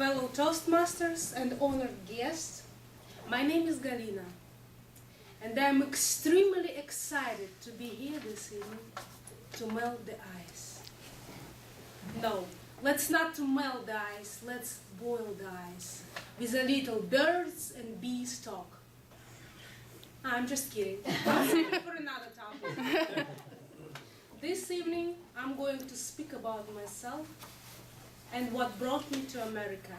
fellow Toastmasters and honored guests. My name is Galina, and I'm extremely excited to be here this evening to melt the ice. No, let's not to melt the ice, let's boil the ice with a little birds and bees talk. I'm just kidding. I'll save it for another topic. This evening, I'm going to speak about myself and what brought me to America.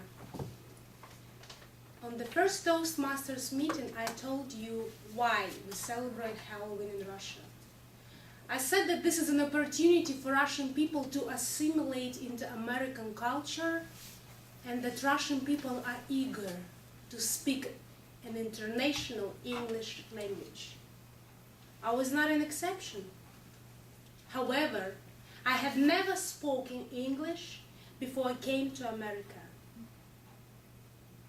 On the first Toastmasters meeting, I told you why we celebrate Halloween in Russia. I said that this is an opportunity for Russian people to assimilate into American culture, and that Russian people are eager to speak an international English language. I was not an exception. However, I had never spoken English before I came to America.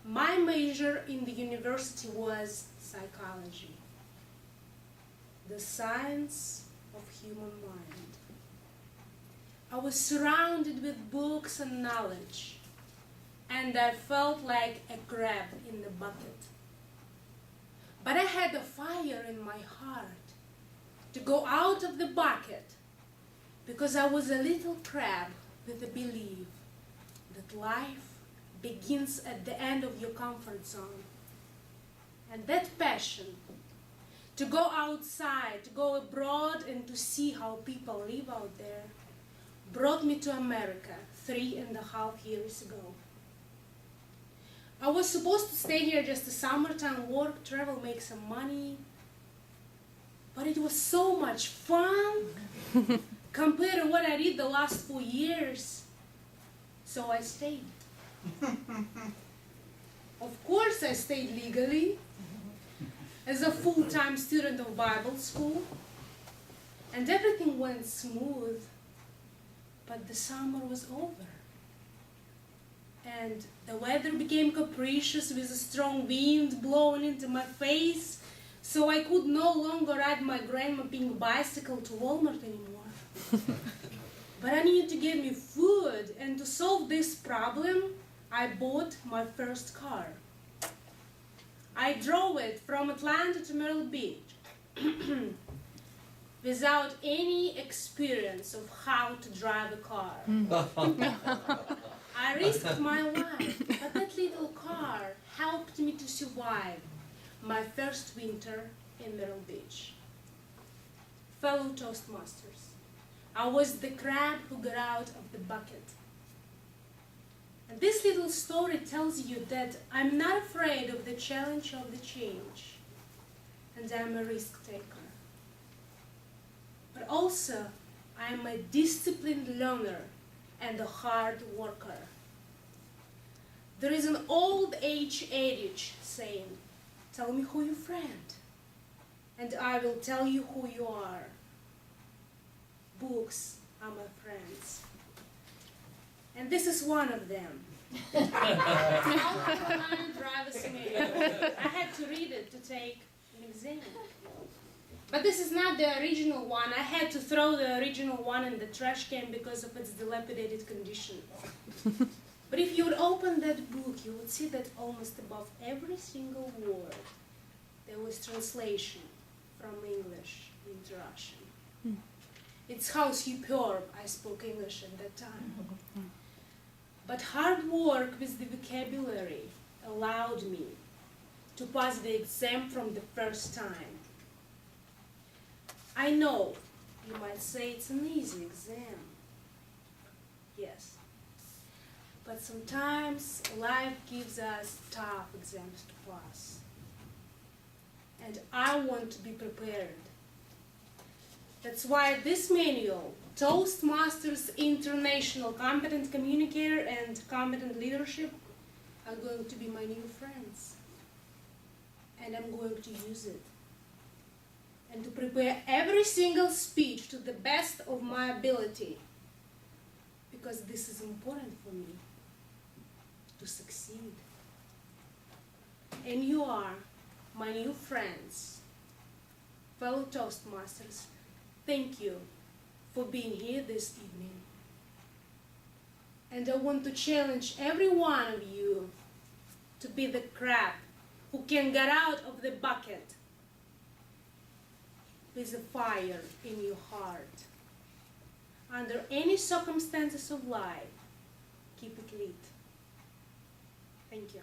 My major in the university was psychology, the science of human mind. I was surrounded with books and knowledge, and I felt like a crab in the bucket. But I had a fire in my heart to go out of the bucket because I was a little crab with a belief that life begins at the end of your comfort zone. And that passion to go outside, to go abroad and to see how people live out there brought me to America 3.5 years ago. I was supposed to stay here just a summertime, work, travel, make some money, but it was so much fun compared to what I did the last 4 years. So I stayed. Of course, I stayed legally as a full-time student of Bible school, and everything went smooth, but the summer was over. And the weather became capricious with a strong wind blowing into my face, so I could no longer ride my grandma pink bicycle to Walmart anymore. But I needed to get me food, and to solve this problem, I bought my first car. I drove it from Atlanta to Myrtle Beach without any experience of how to drive a car. I risked my life, but that little car helped me to survive my first winter in Myrtle Beach. Fellow Toastmasters, I was the crab who got out of the bucket. And this little story tells you that I'm not afraid of the challenge of the change, and I'm a risk taker. But also, I'm a disciplined learner and a hard worker. There is an old age adage saying, "Tell me who your friend, and I will tell you who you are." Books are my friends. And this is one of them. Alpine Driver's Manual. I had to read it to take an exam. But this is not the original one. I had to throw the original one in the trash can because of its dilapidated condition. But if you would open that book, you would see that almost above every single word, there was translation from English into Russian. It's how superb I spoke English at that time. But hard work with the vocabulary allowed me to pass the exam from the first time. I know you might say it's an easy exam. Yes. But sometimes life gives us tough exams to pass. And I want to be prepared. That's why this manual, Toastmasters International Competent Communicator and Competent Leadership, are going to be my new friends. And I'm going to use it. And to prepare every single speech to the best of my ability. Because this is important for me to succeed. And you are my new friends, fellow Toastmasters. Thank you for being here this evening. And I want to challenge every one of you to be the crab who can get out of the bucket with a fire in your heart. Under any circumstances of life, keep it lit. Thank you.